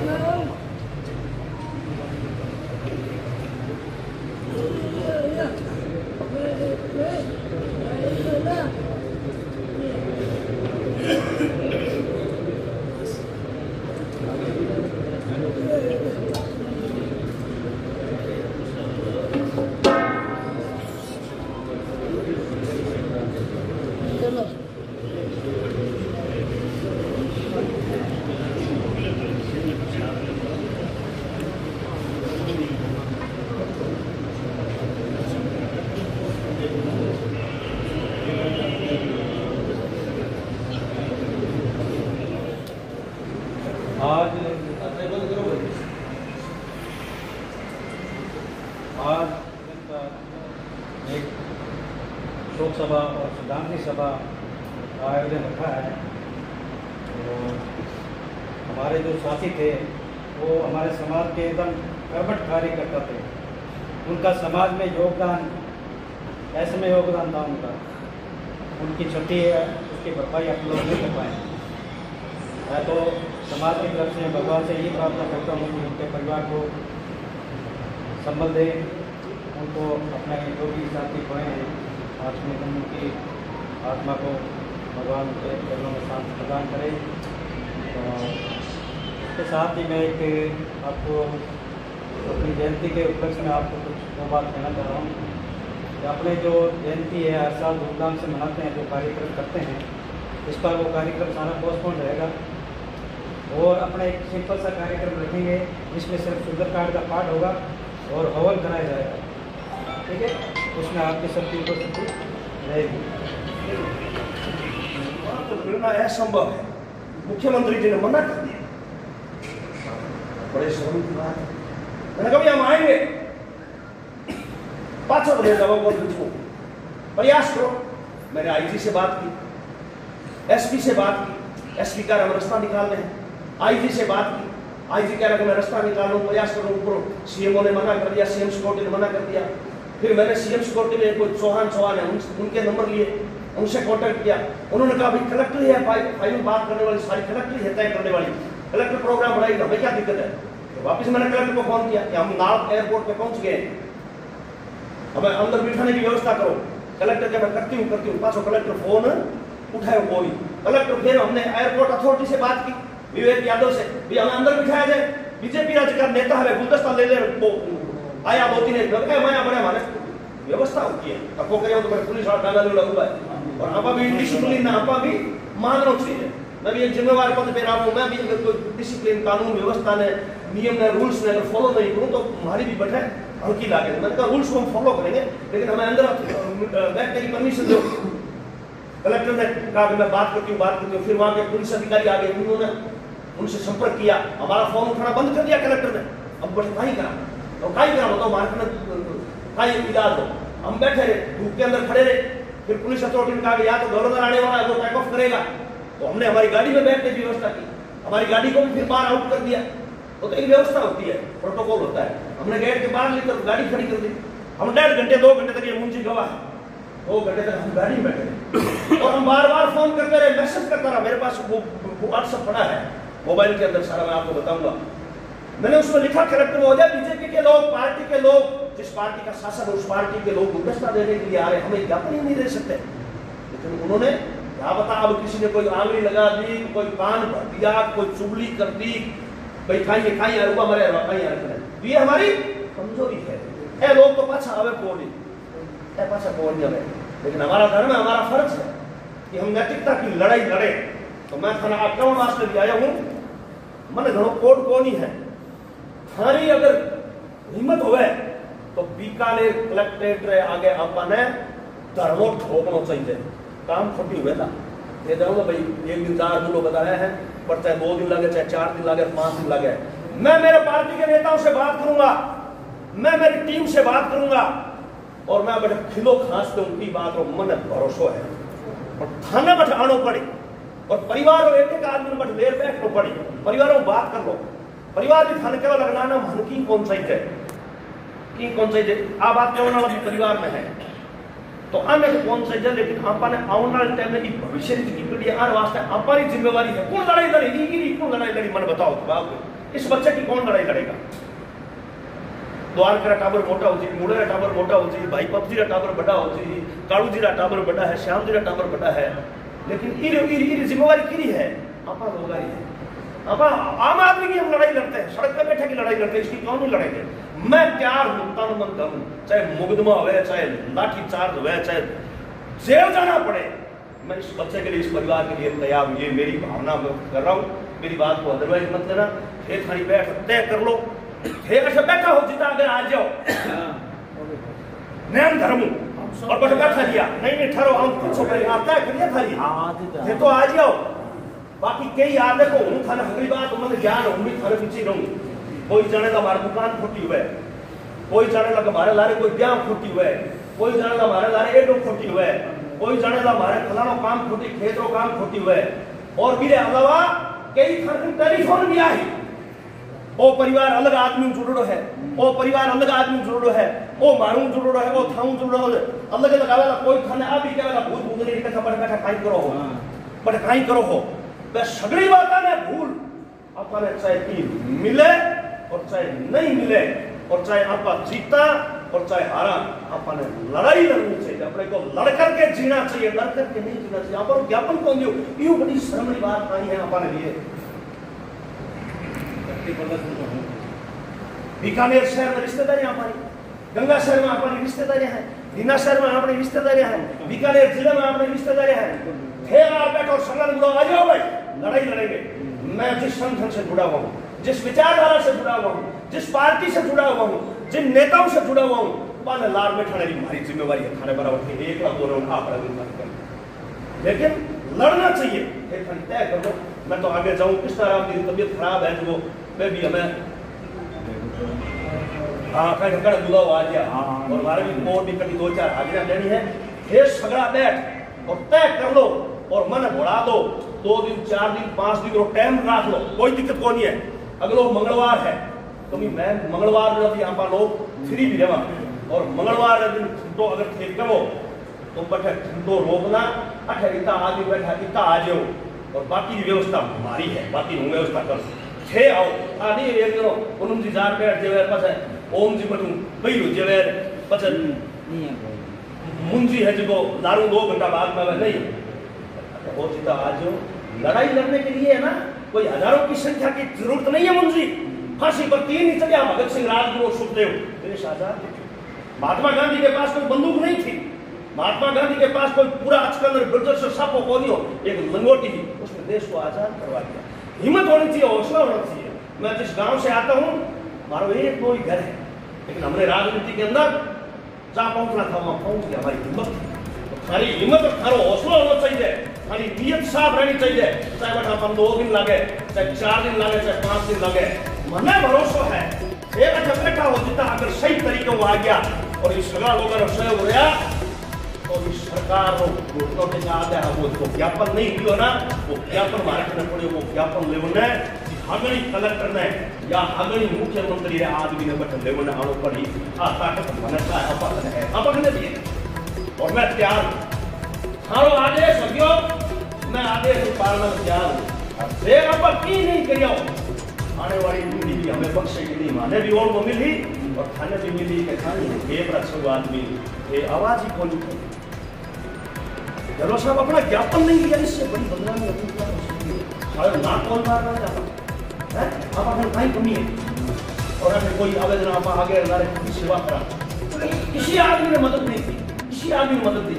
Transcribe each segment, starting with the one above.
आज एक शोक सभा और श्रद्धांजलि सभा का आयोजन रखा है। तो हमारे जो साथी थे वो हमारे समाज के एकदम कर्मठ कार्यकर्ता थे। उनका समाज में योगदान, ऐसे में योगदान था उनका, उनकी छुट्टी है उसकी भरपाई आप लोग नहीं कर पाए। मैं तो समाज की तरफ से भगवान से यही प्रार्थना करता हूँ कि उनके परिवार को संबल दे, उनको अपने जो भी साथी खोए हैं आज में उनकी आत्मा को भगवान के चरणों में शांति प्रदान करे। तो इसके साथ ही मैं एक आपको अपनी जयंती के उपलक्ष्य में आपको कुछ दो बात कहना चाह रहा हूँ कि अपने जो जयंती है हर साल धूमधाम से मनाते हैं, जो कार्यक्रम करते हैं, इस पर वो कार्यक्रम सारा पोस्टपोन रहेगा और अपना एक सिंपल सा कार्यक्रम रखेंगे जिसमें सिर्फ सुंदरकांड का पाठ होगा और हवन कराया जाएगा। ठीक है, उसमें आपकी सबकी उपस्थिति रहेगी। तो मिलना असंभव है, मुख्यमंत्री जी ने मना कर दिया। बड़े शर्म की बात है। मैंने कभी हम आएंगे पाँच बजे जवाब पूछो, प्रयास करो। मैंने आईजी से बात की, एसपी से बात की, एसपी का हम रास्ता निकाल रहे हैं, आईजी से बात की, आईजी कह रहा कि मैं रास्ता निकालूं, प्रयास करूं, ऊपर सीएमओ ने मना कर दिया, सीएम सिक्योरिटी ने मना कर दिया। फिर मैंने सीएम सिक्योरिटी में कोई चौहान है उनके नंबर लिए, उनसे कांटेक्ट किया। उन्होंने कहा भाई कलेक्टर ही है, फाइल बात करने वाली सारी कलेक्टर ही है, तय करने वाली, कलेक्टर प्रोग्राम बनाएगा, भाई क्या दिक्कत है। तो वापिस मैंने कलेक्टर को फोन किया कि हम नाल एयरपोर्ट पे पहुंच गए, हमें अंदर बिठाने की व्यवस्था करो। कलेक्टर के मैं करती हूँ पासो कलेक्टर फोन उठाए कोई। कलेक्टर फिर हमने एयरपोर्ट अथॉरिटी से बात की, विवेक यादव से, भी हमें अंदर बिठाया जाए। बीजेपी राज्य का नेता है, गुलदस्ता ले ले आया मोदी ने माया बड़े हमारे व्यवस्था होती है। अब वो करें तो पुलिस वाला डाला हुआ है और आप भी डिसिप्लिन ना आप भी मान लो चाहिए। मैं भी एक जिम्मेवार पद पे रहा हूँ, मैं भी अगर कोई डिसिप्लिन, कानून व्यवस्था ने, नियम ने, रूल्स ने अगर फॉलो नहीं करूँ तो हमारी भी बैठे हल्की लागे। मैंने कहा रूल्स को हम फॉलो करेंगे, लेकिन हमें अंदर बैठने की परमिशन दो। कलेक्टर ने कहा कि मैं बात करती हूँ। फिर वहाँ के पुलिस अधिकारी आ गए, उन्होंने उनसे संपर्क किया, हमारा फोन उठाना बंद कर दिया कलेक्टर ने। अब बस कहीं करा तो कहीं करा बताओ, मार्केट में कहीं इलाज हो। हम बैठे रहे, धूप के अंदर खड़े रहे। फिर पुलिस अथॉरिटी ने कहा या तो गवर्नर आने वाला है, वो टेक ऑफ करेगा। तो हमने हमारी गाड़ी में बैठने की व्यवस्था की, हमारी गाड़ी को भी फिर बाहर आउट कर दिया। तो एक व्यवस्था होती है, प्रोटोकॉल होता है। हमने गेट के बाहर लेकर गाड़ी खड़ी कर दी। हम 1.5 घंटे 2 घंटे तक, ये मुंशी गवाह है, 2 घंटे तक हम गाड़ी में बैठे और हम बार बार फोन करते रहे, मैसेज करता रहा। मेरे पास वो व्हाट्सएप पड़ा है मोबाइल के अंदर, सारा मैं आपको बताऊंगा। मैंने उसमें लिखा कलेक्टर महोदय, बीजेपी के लोग, पार्टी के लोग, जिस पार्टी का शासन उस पार्टी के लोग गुलदस्ता देने के लिए आ रहे, हमें ज्ञापन ही नहीं दे सकते। लेकिन उन्होंने क्या बता, अब किसी ने कोई आंगली लगा दी, कोई कान भर दिया, कोई चुगली कर दी, भाई खाई अरुआ मरे तो ये हमारी कमजोरी है। ए लोग तो पाछा आवे बोली, ए पाछा बोल जावे, लेकिन हमारा धर्म है, हमारा फर्ज है कि हम नैतिकता की लड़ाई लड़े। तो मैं थाना आक्रमण वास्ते भी आया हूँ, मन घणो कोड कोनी है। थारी अगर हिम्मत होवे तो बीकानेर कलेक्ट्रेट रे आगे आपने धर्मो ठोकना चाहिए। काम खोटी हुए था ये जाऊंगा भाई, 1 दिन 4 दिन बताया है, पर चाहे 2 दिन लगे, चाहे 4 दिन लगे, 5 दिन लगे, मैं मेरे पार्टी के नेताओं से बात करूंगा, मैं मेरी टीम से बात करूंगा और मैं बड़े खिलो खांसते उनकी बात और मन भरोसा है। और थाने बट आनो पड़े और परिवार और एक आदमी बट लेर बैठो पड़े, परिवारों में बात कर लो। परिवार भी थाने केवल लगना मन की कौन चाहिए, की कौन चाहिए, आ बात केवल वाला परिवार में है तो आने को कौन चाहिए। लेकिन आपने आने वाले टाइम में भविष्य की पीढ़ी आर वास्ते हमारी जिम्मेवारी है। कौन लड़ाई लड़ी, कौन लड़ाई लड़ी, मन बताओ तो आप इस बच्चे की कौन लड़ाई लड़ेगा? द्वारका टाबर मोटा होती, मुड़े टाबर मोटा होती, भाई पबजी टाबर बड़ा होती, कालू जी टाबर बड़ा है, श्याम जी टाबर बड़ा है, लेकिन इरी जिम्मेवारी किरी है आपा लोग है। आपा आम आदमी की हम लड़ाई लड़ते हैं, सड़क पे बैठे की लड़ाई लड़ते हैं, इसकी क्यों नहीं लड़ेंगे? मैं प्यार हूं, तन मन धन, चाहे मुकदमा हो, चाहे लाठी चार्ज हो, चाहे जेल जाना पड़े, मैं इस बच्चे के लिए, इस परिवार के लिए तैयार हूं। ये मेरी भावना मैं कर रहा हूं, मेरी बात को अदरवाइज मत लेना। फिर खाली बैठ तय कर लो, फिर अच्छा बैठा हो जितना अगर आ जाओ नैन धर्म और बट बैठा लिया नहीं ठहरो, हम कुछ आता है करिए खाली फिर तो आ जाओ। बाकी कई आदे को हूं थाने अगली बात उन्होंने ज्ञान हूं भी थाने पीछे रहूं। कोई जाने का हमारे दुकान फूटी हुए, कोई जाने लगा हमारे लारे कोई ब्याह फूटी हुए, कोई जाने लगा हमारे लारे एडो फूटी हुए, कोई जाने लगा हमारे फलानो काम फूटी, खेतों काम फूटी हुए, और मेरे अलावा कई थाने टेलीफोन भी आई। ओ परिवार अलग आदमी जुड़ो है, ओ परिवार अलग आदमी जुड़ो है, ओ मारू जुड़ो है, ओ थाऊ जुड़ो है, अलग अलग आवेला। कोई थाने आ भी कहेला भूत भूत नहीं कथा पर बैठा काई करो हो, बट काई करो हो बे सगड़ी बात ने भूल अपने चाहे की मिले और चाहे नहीं मिले, और चाहे आपा जीता और चाहे हारा, अपने लड़ाई लड़नी चाहिए, अपने को लड़ करके जीना चाहिए, लड़ करके नहीं जीना चाहिए। आप ज्ञापन कौन दियो यूं बड़ी शर्म की बात नहीं है अपने लिए। बीकानेर शहर में रिश्तेदारियां हमारी, गंगा शहर में हमारी रिश्तेदारियां हैं, दीना शहर में हमारी रिश्तेदारियां हैं, बीकानेर जिले में हमारी रिश्तेदारियां हैं। फिर आप बैठो संगठन बुलाओ, आ जाओ भाई लड़ाई लड़ेंगे। मैं जिस संगठन से जुड़ा हुआ हूँ, जिस विचारधारा से जुड़ा हुआ हूँ, जिस पार्टी से जुड़ा हुआ हूँ, जिन नेताओं से जुड़ा हुआ हूँ, पाने लार में ठाने की हमारी जिम्मेवारी है, खाने बराबर एक लाख दो रहा, लेकिन लड़ना चाहिए। फिर तय कर लो मैं तो आगे जाऊं, किस तरह आपकी तबीयत खराब है जो मैं भी हमें कड़ बुलाओ आ गया, और हमारे भी और भी कभी 2-4 हाजिरा लेनी है। फिर सगड़ा बैठ और तय कर लो और मन बढ़ा दो, 2 दिन 4 दिन 5 दिन और टाइम रख लो, कोई दिक्कत को नहीं है। अगलो मंगलवार है तो मैं मंगलवार में यहाँ पर लोग फ्री भी रहा, और मंगलवार दिन तो अगर ठीक करो तो बैठे तो रोकना, अच्छा इतना आदमी बैठा इतना आ जाओ, और बाकी व्यवस्था हमारी है, बाकी हम व्यवस्था कर थे आओ आदि एक करो उन्होंने जी जार बैठ जेवर पछे ओम जी बटू पहिलो जेवर पछे मुंजी है जो दारू 2 घंटा बाद में नहीं वो सीधा आज लड़ाई लड़ने के लिए है ना, कोई हजारों की संख्या की जरूरत नहीं है। मुंजी फांसी पर 3 ही चढ़ा, भगत सिंह, राजगुरु, सुखदेव, देश आजाद। महात्मा गांधी के पास कोई बंदूक नहीं थी, महात्मा गांधी के पास कोई पूरा अचकंदर ब्रिटिश से सापो को नहीं हो, एक लंगोटी थी, उसने देश को आजाद करवा दिया। हिम्मत होनी चाहिए, हौसला होना चाहिए। मैं जिस गांव से आता हूँ हमारा 1-2 ही घर है, लेकिन हमने राजनीति के अंदर जहाँ पहुंचना था वहां पहुंच गया। हमारी हिम्मत थी, तो सारी हिम्मत और थारो हौसला होना चाहिए, खाली नीयत साफ रहनी चाहिए। चाहे बट अपन 2 दिन लगे, चाहे 4 दिन लगे, चाहे 5 दिन लगे, मने भरोसा है एक अच्छा बैठा हो जितना अगर सही तरीके आ गया और इस सगड़ा लोगों ने सहयोग हो गया तो इस सरकार घोषणा के आते हैं वो ज्ञापन नहीं दियो ना, वो ज्ञापन भारत में पड़े, वो ज्ञापन लेवने हगड़ी कलेक्टर ने या हगड़ी मुख्यमंत्री है आदमी ने बट लेवने आनो पड़ी आ ताकत बनता है अपन है अपन ने दिए। और मैं तैयार हूं, थारो आदेश हो, मैं आदेश पालना में तैयार हूं। फिर अपन की नहीं करियो आने वाली पीढ़ी की हमें बख्शेगी नहीं, माने भी और वो मिली और खाने भी मिली के खानी एक रक्षक आदमी ये आवाज ही कौन की जलो साहब अपना ज्ञापन नहीं दिया, इससे बड़ी बदनामी अपनी क्या हो सकती है? और ना कौन मार रहा है आप अपने कहीं कमी है, और अगर कोई आवेदन आप आगे हमारे की सेवा करा, किसी आदमी ने मदद नहीं की, किसी आदमी ने मदद दी,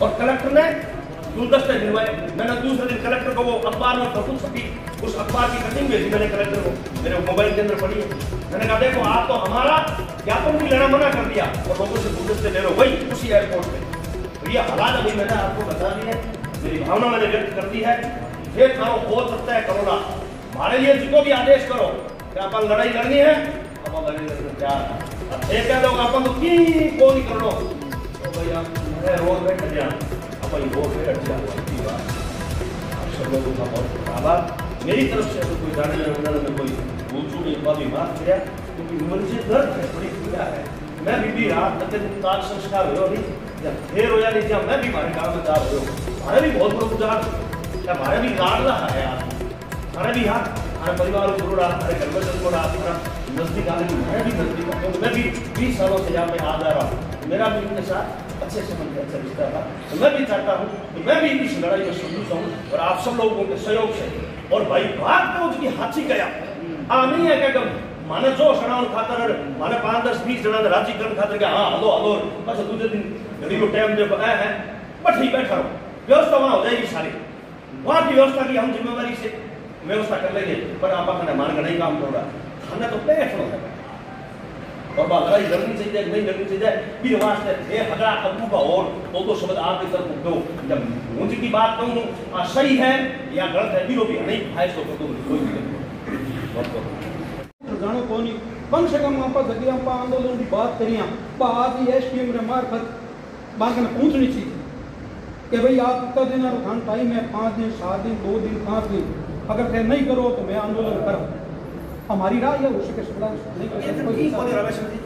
और कलेक्टर ने गुलदस्ते दिलवाए। मैंने दूसरे दिन कलेक्टर को वो अखबार में फोटो छपी, उस अखबार की कटिंग भेजी मैंने कलेक्टर को, मेरे मोबाइल के अंदर पड़ी है। मैंने कहा देखो आप तो हमारा ज्ञापन भी लेना मना कर दिया और लोगों से गुलदस्ते ले लो वही उसी एयरपोर्ट पे। तो ये हालात अभी मैंने आपको बता दी है, मेरी भावना मैंने व्यक्त कर दी है। ये करो हो सकता है करो ना, हमारे लिए जिसको भी आदेश करो कि अपन लड़ाई लड़नी है अपन लड़ाई लड़ने तैयार। एक कह दो अपन तो की को नहीं कर लो तो भैया रोड पे खड़ जाना, अपन रोड पे खड़ जाना। सब लोगों का बहुत आभार मेरी तरफ से। कोई जाने में कोई भूल चूक एक बात माफ किया क्योंकि मुझे दर्द है, बड़ी पीड़ा है। मैं भी रात तक ताज संस्कार हो नहीं जब फिर हो या नहीं जब मैं भी हमारे गाँव में जा रहे हो, हमारे भी बहुत बड़ा गुजार हमारे भी लाडला है यार, थाने भी यहाँ हमारे परिवार को रहा, हमारे घर में को रहा, नजदीक आने में मैं भी नजदीक आता हूँ। मैं भी 20 सालों से यहाँ पे आ जा रहा हूँ, मेरा भी उनके साथ अच्छे से मन अच्छा रिश्ता था। तो मैं भी चाहता हूँ कि मैं भी इस लड़ाई में शामिल हूँ और आप सब लोगों के सहयोग से। और भाई भाग तो उसकी हाथी गया नहीं है क्या माने जो सणावन खातर माने 5, 10, 20 जना राजी करने खातर के हाँ हलो हलो बस दूसरे दिन घड़ी को टाइम दे आया है बट ही बैठा रहो, व्यवस्था वहाँ हो जाएगी सारी। वहाँ की व्यवस्था की हम जिम्मेवारी से व्यवस्था कर लेंगे, पर आप अपने मान का नहीं काम कर रहा खाना तो बैठना है और बात लड़ाई लड़नी चाहिए नहीं लड़नी चाहिए फिर वास्ते थे हगड़ा अबू का और तो शब्द आपकी तरफ दो। जब मुझे की बात कहूँ सही है या गलत है फिर भी नहीं फायस तो कोई जानो को नहीं कम से कम आप जगह आप आंदोलन की बात करिए बात ही एसडीएम रे मार्फत बात में पूछनी चाहिए कि भाई आप कितना दिन खान टाइम है 5 दिन 7 दिन 2 दिन 5 दिन अगर फिर नहीं करो तो मैं आंदोलन करूँ। हमारी राय है उसके नहीं कर सकते।